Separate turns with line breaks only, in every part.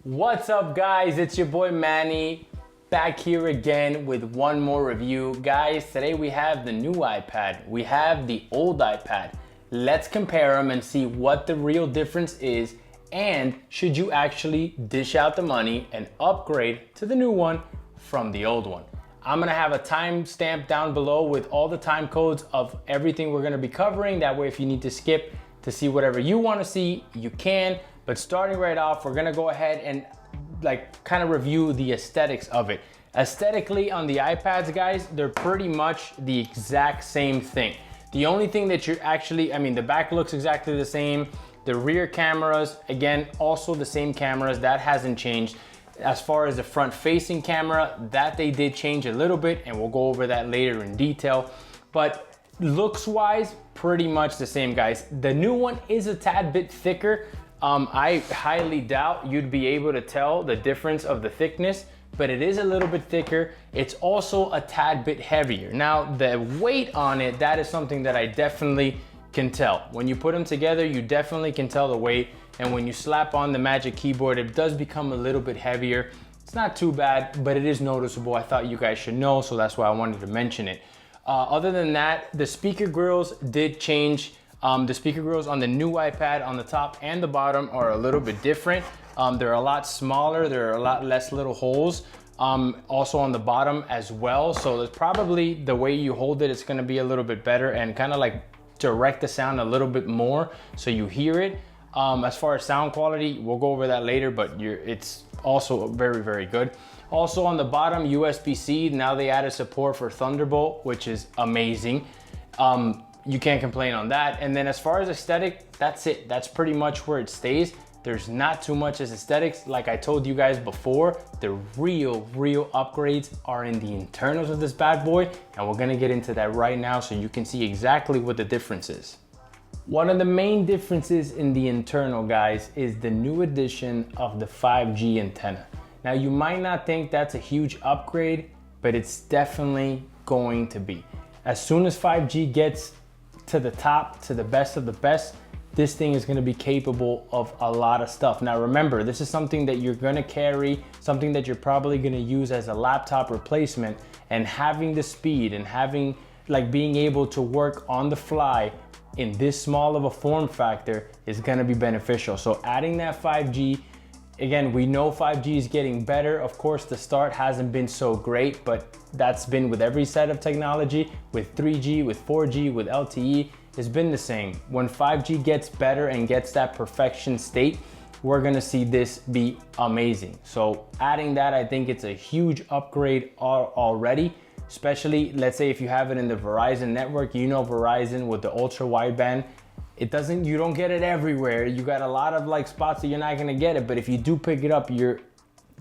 What's up guys, it's your boy Manny back here again with one more review. Guys, today we have the new iPad, we have the old iPad. Let's compare them and see what the real difference is, and should you actually dish out the money and upgrade to the new one from the old one. I'm gonna have a timestamp down below with all the time codes of everything we're gonna be covering. That way if you need to skip to see whatever you wanna see, you can. But starting right off, we're gonna go ahead and kind of review the aesthetics of it. Aesthetically on the iPads, guys, they're pretty much the exact same thing. The only thing that you're actually, the back looks exactly the same. The rear cameras, again, also the same cameras, that hasn't changed. As far as the front facing camera, that they did change a little bit, and we'll go over that later in detail. But looks wise, pretty much the same, guys. The new one is a tad bit thicker. I highly doubt you'd be able to tell the difference of the thickness, but it is a little bit thicker. It's also a tad bit heavier. Now, the weight on it, that is something that I definitely can tell. When you put them together, you definitely can tell the weight. And when you slap on the Magic Keyboard, it does become a little bit heavier. It's not too bad, but it is noticeable. I thought you guys should know, so that's why I wanted to mention it. Other than that, the speaker grills did change. The speaker grills on the new iPad on the top and the bottom are a little bit different. They're a lot smaller, there are a lot less little holes. Also on the bottom as well. So it's probably the way you hold it, it's gonna be a little bit better and kind of like direct the sound a little bit more so you hear it. As far as sound quality, we'll go over that later, but it's also very, very good. Also on the bottom, USB-C, now they added support for Thunderbolt, which is amazing. You can't complain on that. And then as far as aesthetic, that's it. That's pretty much where it stays. There's not too much as aesthetics. Like I told you guys before, the real upgrades are in the internals of this bad boy. And we're gonna get into that right now so you can see exactly what the difference is. One of the main differences in the internal, guys, is the new addition of the 5G antenna. Now you might not think that's a huge upgrade, but it's definitely going to be. As soon as 5G gets to the top, to the best of the best, this thing is gonna be capable of a lot of stuff. Now remember, this is something that you're gonna carry, something that you're probably gonna use as a laptop replacement, and having the speed and having being able to work on the fly in this small of a form factor is gonna be beneficial. So adding that 5G, again, we know 5G is getting better. Of course, the start hasn't been so great, but that's been with every set of technology, with 3G, with 4G, with LTE, it's been the same. When 5G gets better and gets that perfection state, we're gonna see this be amazing. So adding that, I think it's a huge upgrade already, especially, let's say if you have it in the Verizon network, you know Verizon with the ultra wideband, you don't get it everywhere. You got a lot of spots that you're not gonna get it, but if you do pick it up, you're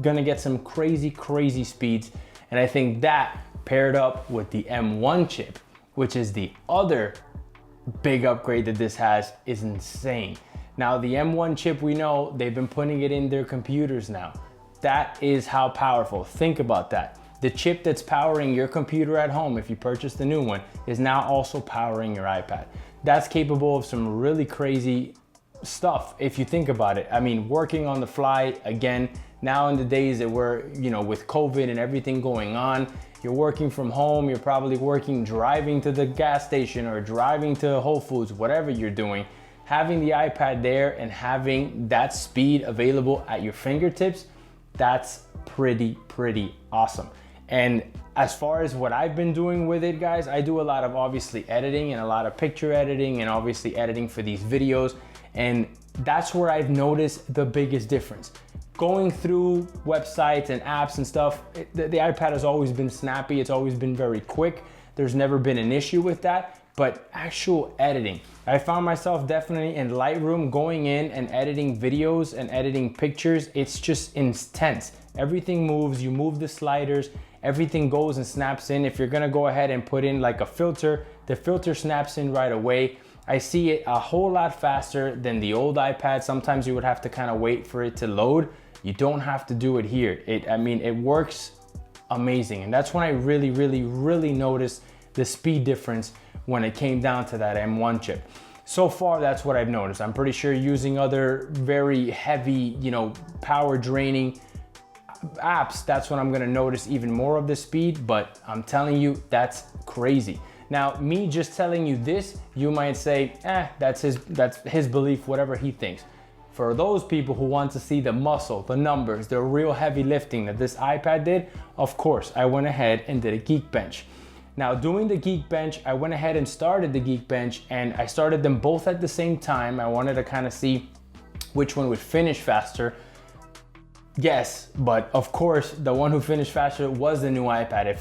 gonna get some crazy speeds. And I think that paired up with the M1 chip, which is the other big upgrade that this has, is insane. Now the M1 chip, we know they've been putting it in their computers now. That is how powerful. Think about that. The chip that's powering your computer at home, if you purchase the new one, is now also powering your iPad. That's capable of some really crazy stuff if you think about it. Working on the fly, again, now in the days that we're, with COVID and everything going on, you're working from home, you're probably driving to the gas station or driving to Whole Foods, whatever you're doing. Having the iPad there and having that speed available at your fingertips, that's pretty awesome. And as far as what I've been doing with it, guys, I do a lot of obviously editing and a lot of picture editing and obviously editing for these videos. And that's where I've noticed the biggest difference. Going through websites and apps and stuff, the iPad has always been snappy. It's always been very quick. There's never been an issue with that. But actual editing, I found myself definitely in Lightroom going in and editing videos and editing pictures. It's just intense. Everything moves, you move the sliders, everything goes and snaps in. If you're gonna go ahead and put in a filter, the filter snaps in right away. I see it a whole lot faster than the old iPad. Sometimes you would have to kind of wait for it to load. You don't have to do it here. It works amazing. And that's when I really noticed the speed difference when it came down to that M1 chip. So far, that's what I've noticed. I'm pretty sure using other very heavy, power draining apps, that's when I'm gonna notice even more of the speed, but I'm telling you, that's crazy. Now, me just telling you this, you might say, that's his belief, whatever he thinks. For those people who want to see the muscle, the numbers, the real heavy lifting that this iPad did, of course, I went ahead and did a Geekbench. Now, doing the Geekbench, I went ahead and started the Geekbench, and I started them both at the same time. I wanted to kind of see which one would finish faster. Yes, but of course, the one who finished faster was the new iPad. It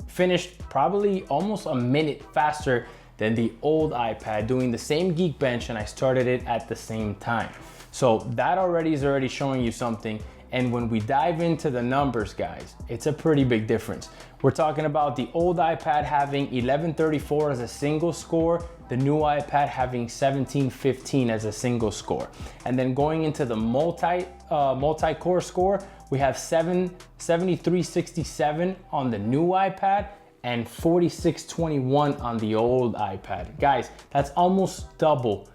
finished probably almost a minute faster than the old iPad, doing the same Geekbench, and I started it at the same time. So that is already showing you something. And when we dive into the numbers, guys, it's a pretty big difference. We're talking about the old iPad having 1134 as a single score, the new iPad having 1715 as a single score. And then going into the multi-core score, we have 7367 on the new iPad and 4621 on the old iPad. Guys, that's almost double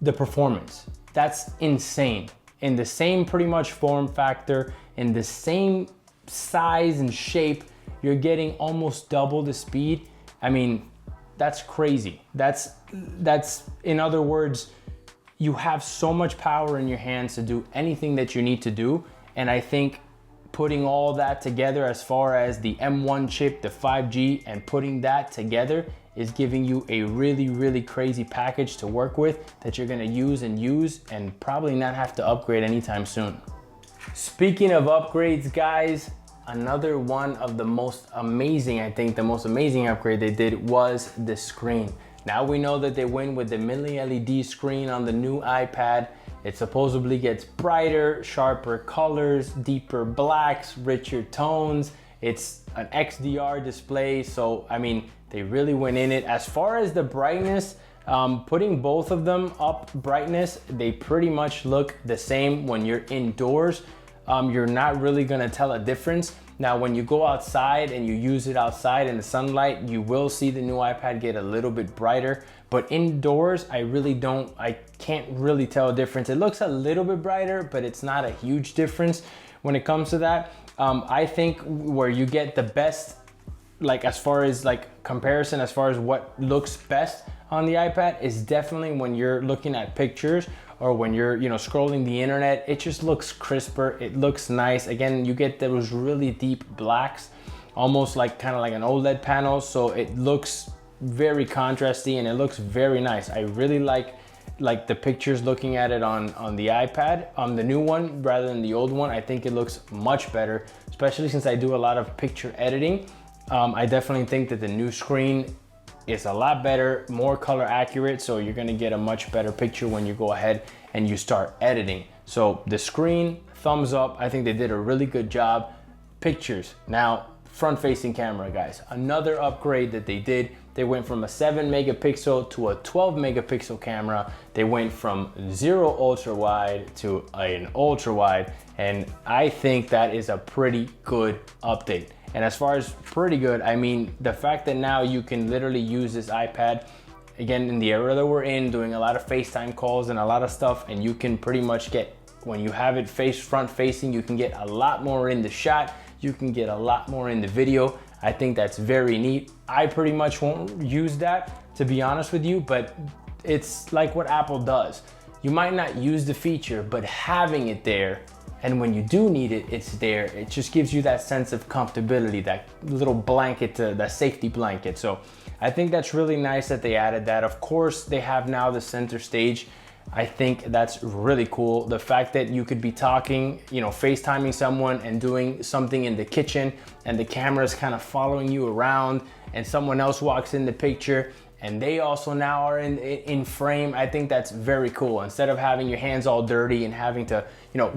the performance. That's insane. In the same pretty much form factor, in the same size and shape, you're getting almost double the speed. I mean, that's crazy. That's in other words, you have so much power in your hands to do anything that you need to do. And I think putting all that together as far as the M1 chip, the 5G, and putting that together is giving you a really, really crazy package to work with that you're gonna use and probably not have to upgrade anytime soon. Speaking of upgrades, guys, another one of the most amazing, I think the most amazing upgrade they did was the screen. Now we know that they went with the mini LED screen on the new iPad. It supposedly gets brighter, sharper colors, deeper blacks, richer tones. It's an XDR display, so I mean, they really went in it. As far as the brightness, putting both of them up brightness, they pretty much look the same when you're indoors. You're not really gonna tell a difference. Now, when you go outside and you use it outside in the sunlight, you will see the new iPad get a little bit brighter, but indoors, I can't really tell a difference. It looks a little bit brighter, but it's not a huge difference when it comes to that. I think where you get the best, like as far as like comparison, as far as what looks best on the iPad is definitely when you're looking at pictures or when you're scrolling the internet. It just looks crisper, it looks nice. Again, you get those really deep blacks, almost like kind of like an OLED panel, so it looks very contrasty and it looks very nice. I really like the pictures looking at it on the iPad, on the new one rather than the old one. I think it looks much better, especially since I do a lot of picture editing. I definitely think that the new screen is a lot better, more color accurate, so you're gonna get a much better picture when you go ahead and you start editing. So the screen, thumbs up. I think they did a really good job. Pictures, now front-facing camera, guys. Another upgrade that they did. They went from a 7 megapixel to a 12 megapixel camera. They went from 0 ultra wide to an ultra wide, and I think that is a pretty good update. And as far as pretty good, I mean, the fact that now you can literally use this iPad, again, in the era that we're in, doing a lot of FaceTime calls and a lot of stuff, and you can pretty much get, when you have it front facing, you can get a lot more in the shot, you can get a lot more in the video. I think that's very neat. I pretty much won't use that, to be honest with you, but it's like what Apple does. You might not use the feature, but having it there, and when you do need it, it's there. It just gives you that sense of comfortability, that little blanket, that safety blanket. So I think that's really nice that they added that. Of course, they have now the center stage. I think that's really cool. The fact that you could be talking, FaceTiming someone and doing something in the kitchen and the camera's kind of following you around and someone else walks in the picture and they also now are in frame. I think that's very cool. Instead of having your hands all dirty and having to,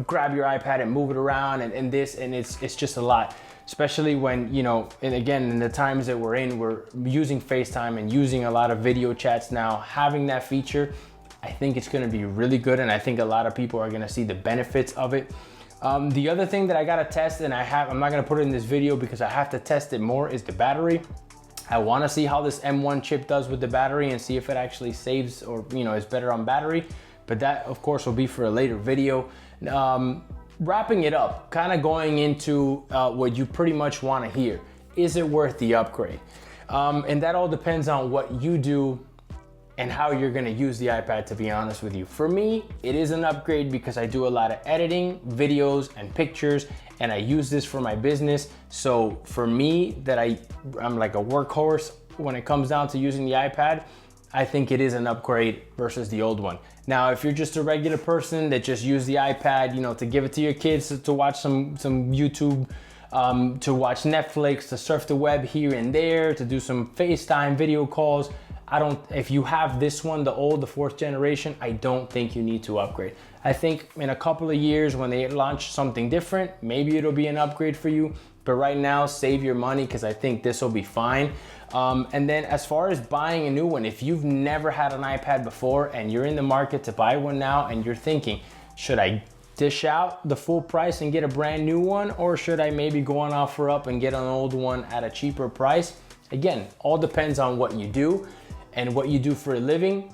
grab your iPad and move it around and it's just a lot. Especially when, and again, in the times that we're in, we're using FaceTime and using a lot of video chats now. Having that feature, I think it's gonna be really good, and I think a lot of people are gonna see the benefits of it. The other thing that I gotta test, and I'm not gonna put it in this video because I have to test it more, is the battery. I want to see how this M1 chip does with the battery and see if it actually saves or, you know, is better on battery. But that, of course, will be for a later video. Wrapping it up, kind of going into what you pretty much want to hear. Is it worth the upgrade? And that all depends on what you do and how you're gonna use the iPad, to be honest with you. For me, it is an upgrade because I do a lot of editing, videos, and pictures, and I use this for my business. So for me, that I'm like a workhorse when it comes down to using the iPad, I think it is an upgrade versus the old one. Now, if you're just a regular person that just use the iPad, you know, to give it to your kids to watch some YouTube, to watch Netflix, to surf the web here and there, to do some FaceTime video calls, if you have this one, the 4th generation, I don't think you need to upgrade. I think in a couple of years when they launch something different, maybe it'll be an upgrade for you. But right now, save your money because I think this will be fine. And then as far as buying a new one, if you've never had an iPad before and you're in the market to buy one now and you're thinking, should I dish out the full price and get a brand new one? Or should I maybe go on OfferUp and get an old one at a cheaper price? Again, all depends on what you do and what you do for a living.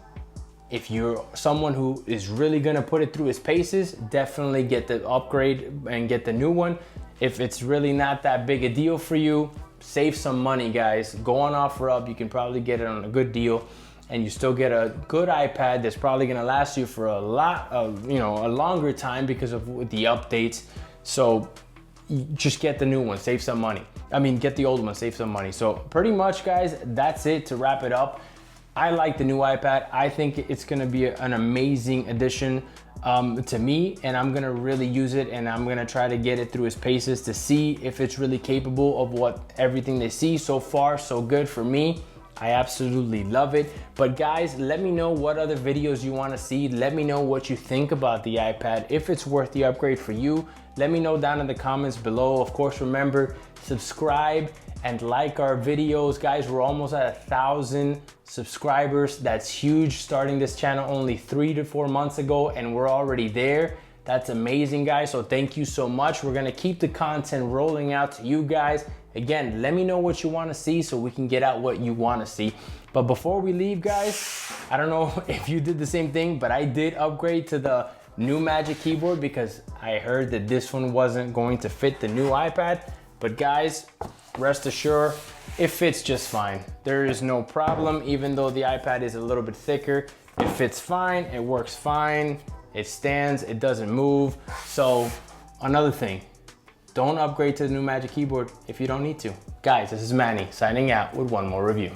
If you're someone who is really gonna put it through his paces, definitely get the upgrade and get the new one. If it's really not that big a deal for you, save some money, guys. Go on OfferUp, you can probably get it on a good deal and you still get a good iPad that's probably gonna last you for a longer time because of the updates. So just get the new one, save some money. Get the old one, save some money. So pretty much, guys, that's it to wrap it up. I like the new iPad. I think it's gonna be an amazing addition to me, and I'm gonna really use it, and I'm gonna try to get it through its paces to see if it's really capable of everything they see. So far, so good for me. I absolutely love it. But guys, let me know what other videos you wanna see. Let me know what you think about the iPad, if it's worth the upgrade for you. Let me know down in the comments below. Of course, remember, subscribe and like our videos. Guys, we're almost at 1,000 subscribers. That's huge, starting this channel only 3 to 4 months ago, and we're already there. That's amazing, guys. So thank you so much. We're gonna keep the content rolling out to you guys. Again, let me know what you wanna see so we can get out what you wanna see. But before we leave, guys, I don't know if you did the same thing, but I did upgrade to the new Magic Keyboard because I heard that this one wasn't going to fit the new iPad. But guys, rest assured, it fits just fine. There is no problem, even though the iPad is a little bit thicker. It fits fine, it works fine, it stands, it doesn't move. So another thing, don't upgrade to the new Magic Keyboard if you don't need to. Guys, this is Manny signing out with one more review.